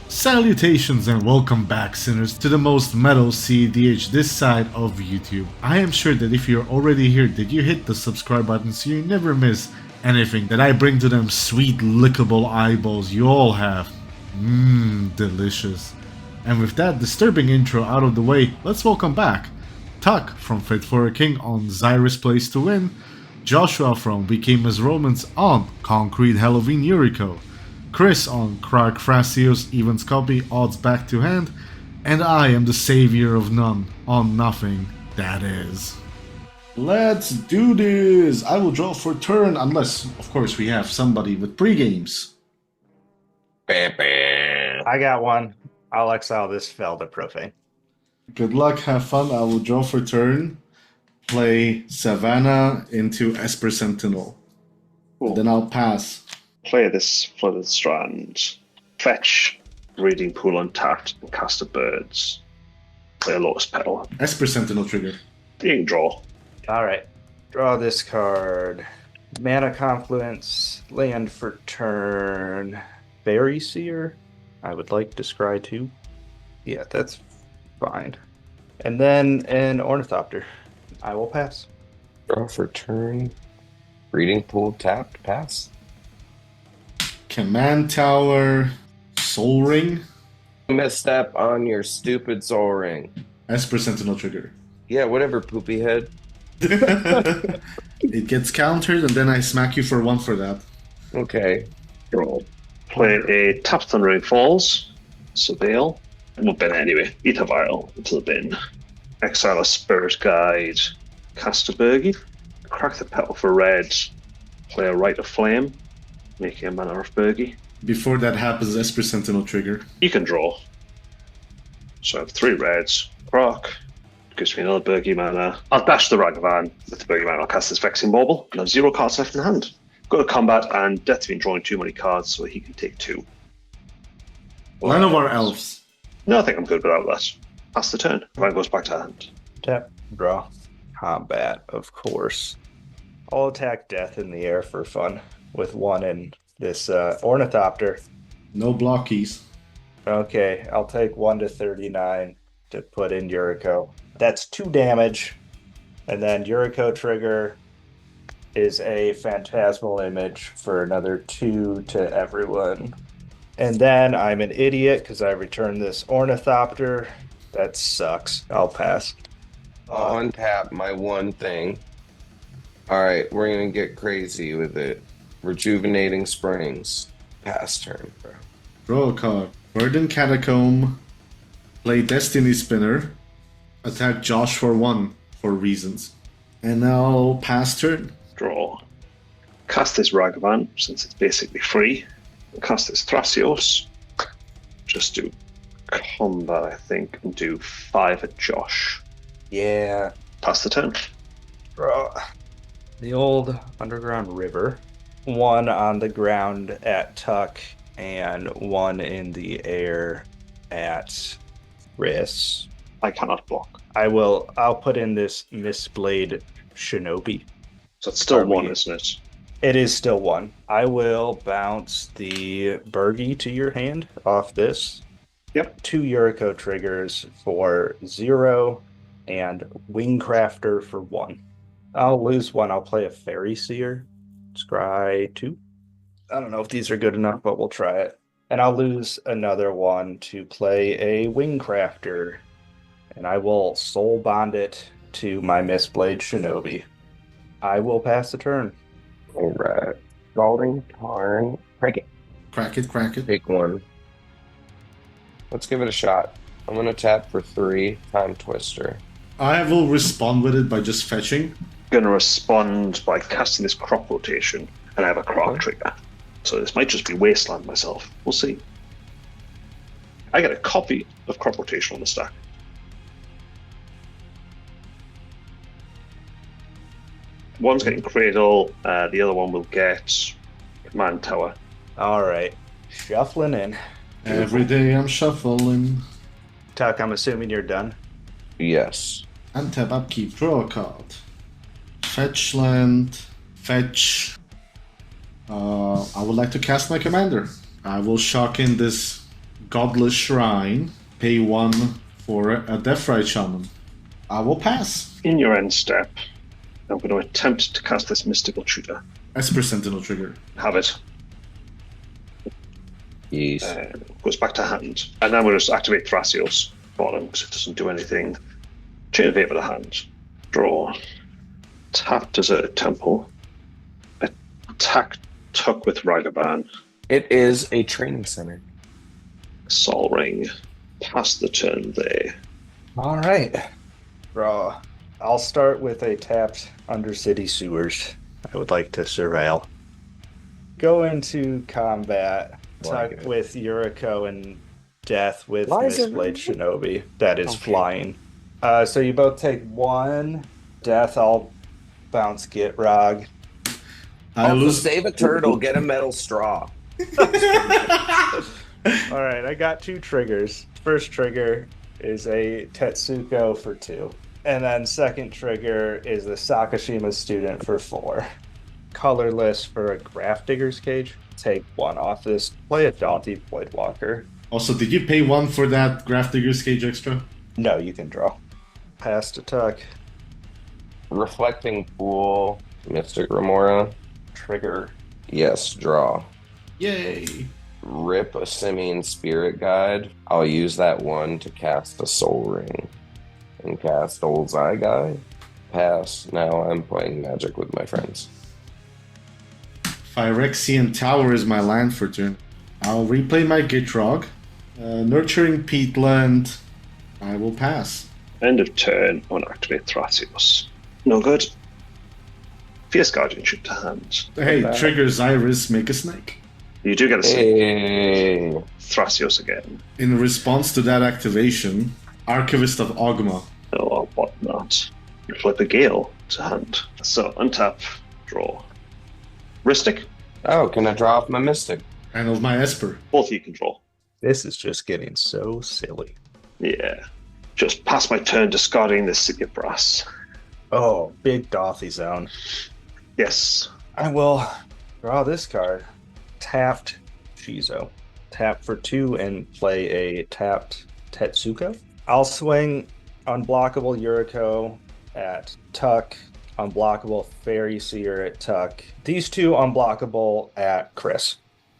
Salutations and welcome back, sinners, to the most metal cEDH this side of YouTube. I am sure that if you're already here, that you hit the subscribe button so you never miss anything that I bring to them sweet lickable eyeballs you all have. Delicious. And with that disturbing intro out of the way, let's welcome back Tuck from Fit for a King on Xyris Plays to Win, Joshua from We Came as Romans on Concrete Halloween Yuriko, Chris on Krark Thrasios Evens Copy Odds Back to Hand, and I am the savior of none on Nothing That Is. Let's do this! I will draw for turn unless, of course, we have somebody with pre-games. I got one. I'll exile this Fel to Profane. Good luck, have fun. I will draw for turn, play Savannah into Esper Sentinel. Cool. Then I'll pass. Play this Flooded Strand. Fetch Breeding Pool untapped and cast a Birds. Play a Lotus Petal. Esper Sentinel trigger. You can draw. Alright. Draw this card. Mana Confluence. Land for turn. Fairy Seer. I would like to scry too. Yeah, that's fine. And then an Ornithopter. I will pass. Draw for turn. Breeding Pool tapped. Pass. Command Tower. Soul Ring. Misstep on your stupid Soul Ring. Esper Sentinel trigger. Yeah, whatever, poopy head. It gets countered and then I smack you for 1 for that. Okay. Draw. Play a Tap Thundering Falls. Surveil. We'll bin it anyway. Eat a vial into the bin. Exile a Spirit Guide. Cast a Bergie. Crack the Petal for red. Play a Rite of Flame. Making a mana of Bergie. Before that happens, Esper Sentinel trigger. You can draw. So I have 3 reds. Krark. Gives me another Bergie mana. I'll dash the Ragavan with the Bergie mana. I'll cast this Vexing Bauble. And I have 0 cards left in hand. Go to combat and Death's been drawing too many cards, so he can take 2. None of our elves. No, I think I'm good without that. Pass the turn. Ryan goes back to hand. Tap. Draw. Combat, of course. I'll attack Death in the air for fun. With 1 in this Ornithopter. No blockies. Okay, I'll take 1 to 39 to put in Yuriko. That's 2 damage. And then Yuriko trigger is a Phantasmal Image for another 2 to everyone. And then I'm an idiot because I returned this Ornithopter. That sucks. I'll pass. Untap my one thing. Alright, we're gonna get crazy with it. Rejuvenating Springs. Pass turn, bro. Draw a card. Verdant Catacomb. Play Destiny Spinner. Attack Josh for 1 for reasons. And now pass turn. Draw. Cast this Ragavan, since it's basically free. Cast this Thrasios. Just do combat, I think, and do 5 at Josh. Yeah. Pass the turn. Draw. The old Underground River. 1 on the ground at Tuck and 1 in the air at Riss. I cannot block. I'll put in this Mistblade Shinobi. So it's still 1, isn't it? It is still 1. I will bounce the Bergie to your hand off this. Yep. 2 Yuriko triggers for 0 and Wingcrafter for 1. I'll lose 1. I'll play a Fairy Seer. Scry 2. I don't know if these are good enough, but we'll try it. And I'll lose another 1 to play a Wingcrafter. And I will Soul Bond it to my Mistblade Shinobi. I will pass the turn. Alright. Scalding Tarn. Crack it. Crack it, crack it. Pick 1. Let's give it a shot. I'm gonna tap for 3. Time Twister. I will respond with it by just fetching. Going to respond by casting this Crop Rotation, and I have a Krark trigger. So this might just be Wasteland myself. We'll see. I get a copy of Crop Rotation on the stack. One's getting Cradle, the other one will get Command Tower. Alright. Shuffling in. Every day I'm shuffling. Tuck, I'm assuming you're done. Yes. Untap, upkeep, draw a card. Fetch land. Fetch. I would like to cast my commander. I will shock in this Godless Shrine. Pay 1 for a Deathrite Shaman. I will pass. In your end step, I'm going to attempt to cast this Mystical Tutor. Esper Sentinel trigger. Have it. Yes. Goes back to hand. And then we'll just activate Thrasios for him because it doesn't do anything. Chain of 8 with a hand. Draw. Tap Deserted Temple. Attack Tuck with Ragavan. It is a training center. Sol Ring. Pass the turn there. All right. Draw. I'll start with a tapped Undercity Sewers. I would like to surveil. Go into combat. Tuck with Yuriko and Death with Mistblade Shinobi. That is flying. So you both take 1. Death, I'll bounce Gitrog. I lose. Save a turtle, get a metal straw. All right, I got 2 triggers. First trigger is a Tetsuko for 2. And then second trigger is the Sakashima Student for 4. Colorless for a Grafdigger's Cage. Take 1 off this. Play a Daunty Voidwalker. Also, did you pay 1 for that Grafdigger's Cage extra? No, you can draw. Pass to Tuck. Reflecting Pool, Mystic Remora. Trigger. Yes, draw. Yay! Rip a Simian Spirit Guide. I'll use that 1 to cast a Soul Ring. And cast Old Zygai. Pass. Now I'm playing Magic with my friends. Phyrexian Tower is my land for turn. I'll replay my Gitrog. Nurturing Peatland. I will pass. End of turn. I want to activate Thrasios. No good. Fierce Guardianship to hand. Hey, trigger Xyris, make a snake. You do get a snake. Hey. Thrasios again. In response to that activation, Archivist of Ogma. Or whatnot. You flip a Gale to hand. So untap, draw. Ristic. Oh, can I draw off my Mystic? And of my Esper. Both you can draw. This is just getting so silly. Yeah. Just pass my turn discarding the City of Brass. Oh, big Dothy zone. Yes. I will draw this card. Tapped Shizo. Tap for 2 and play a tapped Tetsuko. I'll swing unblockable Yuriko at Tuck, unblockable Fairy Seer at Tuck. These 2 unblockable at Chris.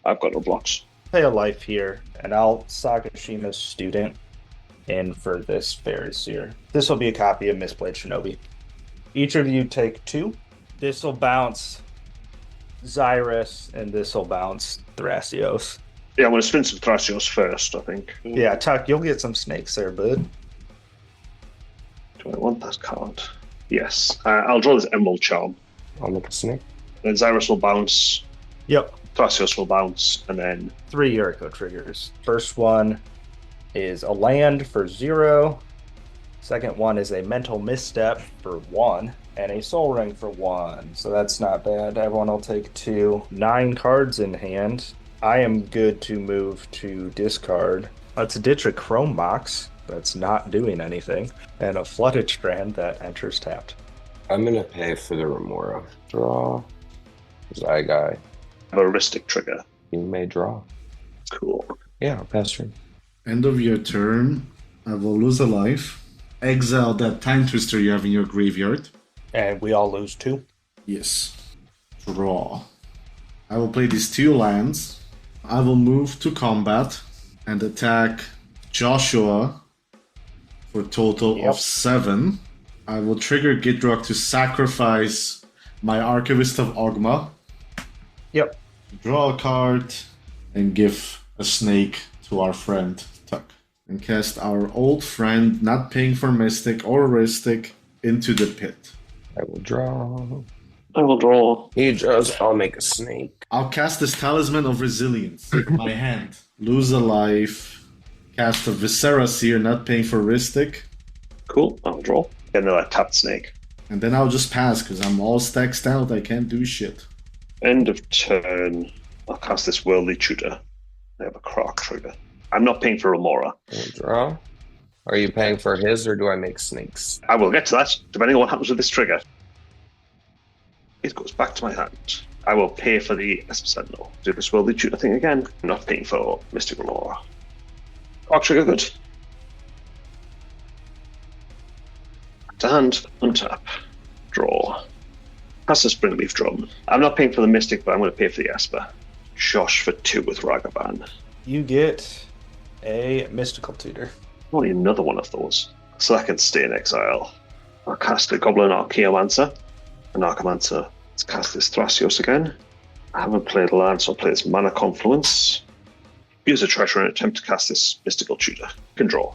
I've got no blocks. Pay a life here, and I'll Sakashima's Student in for this Fairy Seer. This will be a copy of Mistblade Shinobi. Each of you take 2. This will bounce Xyris, and this will bounce Thrasios. Yeah, I'm going to spin some Thrasios first, I think. Yeah, Tuck, you'll get some snakes there, bud. Do I want that card? Yes. I'll draw this Emerald Charm. I'll make a snake. Then Xyris will bounce. Yep. Thrasios will bounce, and then 3 Yuriko triggers. First one is a land for 0. Second one is a mental misstep for 1. And a soul ring for 1. So that's not bad. Everyone will take 2. 9 cards in hand. I am good to move to discard. Let's ditch a Chrome Box that's not doing anything. And a Flooded Strand that enters tapped. I'm gonna pay for the Remora. Draw. Zygai. have a Ristic trigger. You may draw. Cool. Yeah, I'll pass turn. End of your turn. I will lose a life. Exile that Time Twister you have in your graveyard. And we all lose 2. Yes. Draw. I will play these 2 lands. I will move to combat and attack Joshua for a total of 7. I will trigger Gitrog to sacrifice my Archivist of Ogma. Yep. Draw a card and give a snake to our friend Tuck. And cast our old friend, not paying for Mystic or Ristic, into the pit. I will draw. I will draw. He draws, I'll make a snake. I'll cast this Talisman of Resilience. My hand. Lose a life. Cast a Viscera Seer, not paying for Ristic. Cool. I'll draw. And then I tapped snake. And then I'll just pass, because I'm all stacked out. I can't do shit. End of turn. I'll cast this Worldly Tutor. I have a Krark trigger. I'm not paying for Remora. I'll draw. Are you paying for his, or do I make snakes? I will get to that, depending on what happens with this trigger. It goes back to my hand. I will pay for the Esper Sentinel. Do this worldly tutor thing again. I'm not paying for Mystical Law. Arc trigger, good. Back to hand, untap, draw. That's the Springleaf Drum. I'm not paying for the Mystic, but I'm going to pay for the Esper. Josh for 2 with Ragavan. You get a Mystical Tutor. Only another one of those. So I can stay in exile. I'll cast a Goblin Archaeomancer. An Archaeomancer. Let's cast this Thrasios again. I haven't played land, so I'll play this Mana Confluence. Use a treasure and attempt to cast this Mystical Tutor. Can draw.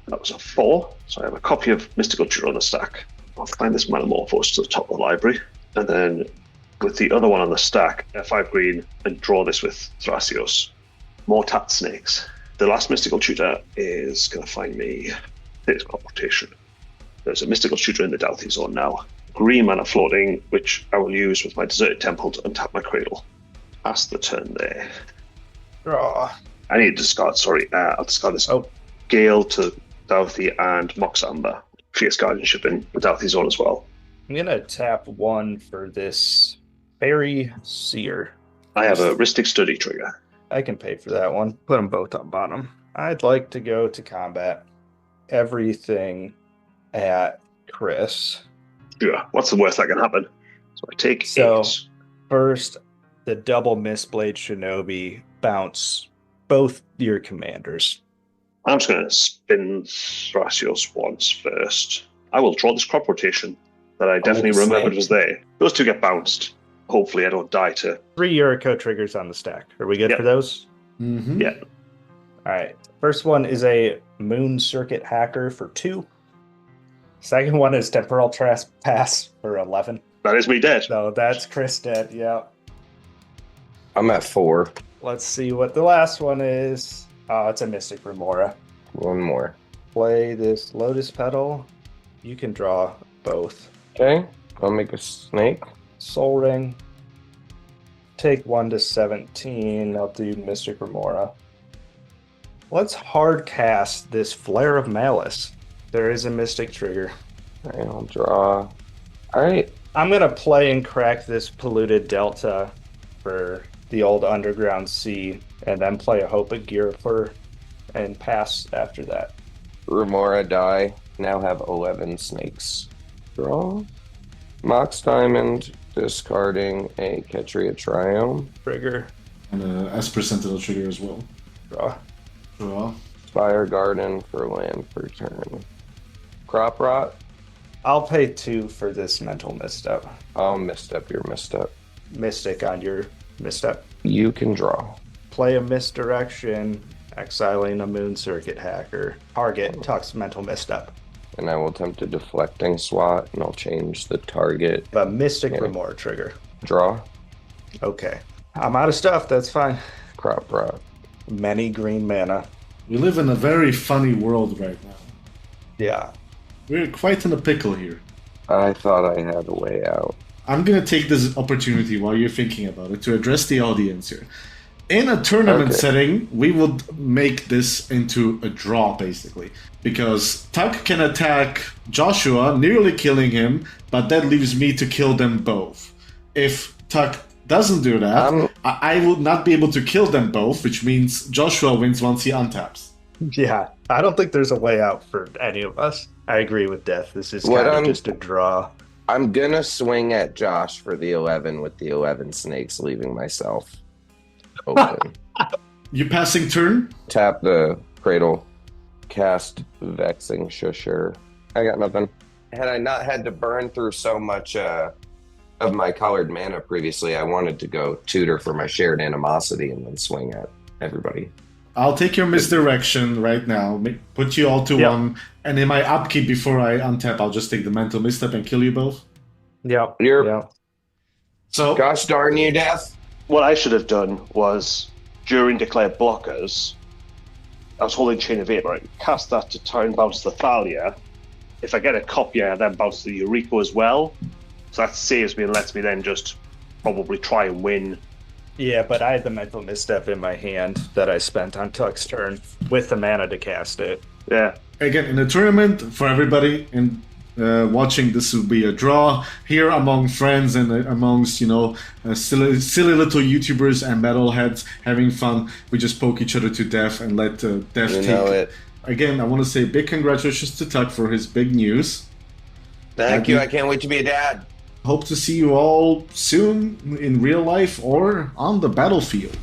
That was a 4, so I have a copy of Mystical Tutor on the stack. I'll find this Manamorphose to the top of the library, and then with the other one on the stack, 5 green, and draw this with Thrasios. More tapped snakes. The last Mystical Tutor is going to find me this confrontation. There's a Mystical Tutor in the Doughty Zone now. Green mana floating, which I will use with my Deserted Temple to untap my Cradle. Pass the turn there. Draw. I need to discard, sorry. I'll discard this Gale to Doughty and Mox Amber. Fierce Guardianship in the Doughty Zone as well. I'm going to tap 1 for this Fairy Seer. I have a Rhystic Study trigger. I can pay for that one. Put them both on bottom. I'd like to go to combat everything at Chris. Yeah, what's the worst that can happen? So I take 8. First, the double Mistblade Shinobi bounce both your commanders. I'm just going to spin Thrasios once first. I will draw this crop rotation that I definitely remembered was there. Those 2 get bounced. Hopefully I don't die to... 3 Yuriko triggers on the stack. Are we good for those? Mm-hmm. Yeah. All right. First one is a Moon Circuit Hacker for 2. Second one is Temporal Trespass for 11. That is me dead. So that's Chris dead, yeah. I'm at 4. Let's see what the last one is. Oh, it's a Mystic Remora. One more. Play this Lotus Petal. You can draw both. Okay. I'll make a snake. Soul Ring. Take 1 to 17. I'll do Mystic Remora. Let's hard cast this Flare of Malice. There is a Mystic trigger. Alright, I'll draw. Alright. I'm going to play and crack this Polluted Delta for the old Underground Sea, and then play a Hope of Girfer and pass after that. Remora die. Now have 11 snakes. Draw. Mox Diamond. Discarding a Ketria Triome. Trigger. And a Esper Sentinel trigger as well. Draw. Draw. Fire Garden for land per turn. Crop Rot. I'll pay 2 for this Mental Misstep. I'll misstep your misstep. Mystic on your misstep. You can draw. Play a Misdirection, exiling a Moon Circuit Hacker. Target Tuck's Mental Misstep. And I will attempt a deflecting swat, and I'll change the target. A Mystic Remora trigger. Draw. Okay. I'm out of stuff, that's fine. Crop Rot. Many green mana. We live in a very funny world right now. Yeah. We're quite in a pickle here. I thought I had a way out. I'm going to take this opportunity while you're thinking about it to address the audience here. In a tournament setting, we would make this into a draw, basically. Because Tuck can attack Joshua, nearly killing him, but that leaves me to kill them both. If Tuck doesn't do that, I will not be able to kill them both, which means Joshua wins once he untaps. Yeah, I don't think there's a way out for any of us. I agree with Death. This is kind of just a draw. I'm gonna swing at Josh for the 11 with the 11 snakes, leaving myself open. You passing turn? Tap the Cradle. Cast Vexing Shusher. I got nothing. Had I not had to burn through so much of my colored mana previously, I wanted to go tutor for my shared animosity and then swing at everybody. I'll take your misdirection right now, put you all to 1, and in my upkeep before I untap, I'll just take the mental misstep and kill you both. Yep. So, gosh darn you, Death. What I should have done was, during declared blockers, I was holding Chain of 8, right? Cast that to turn bounce the Thalia. If I get a copy, I then bounce the Yuriko as well. So that saves me and lets me then just probably try and win. Yeah, but I had the Mental Misstep in my hand that I spent on Tuck's turn with the mana to cast it. Yeah. Again, in a tournament, for everybody, and watching this will be a draw here among friends and amongst, silly little YouTubers and metalheads having fun. We just poke each other to death and let death You take know it. Again, I want to say big congratulations to Tuck for his big news. Thank you. I can't wait to be a dad. Hope to see you all soon in real life or on the battlefield.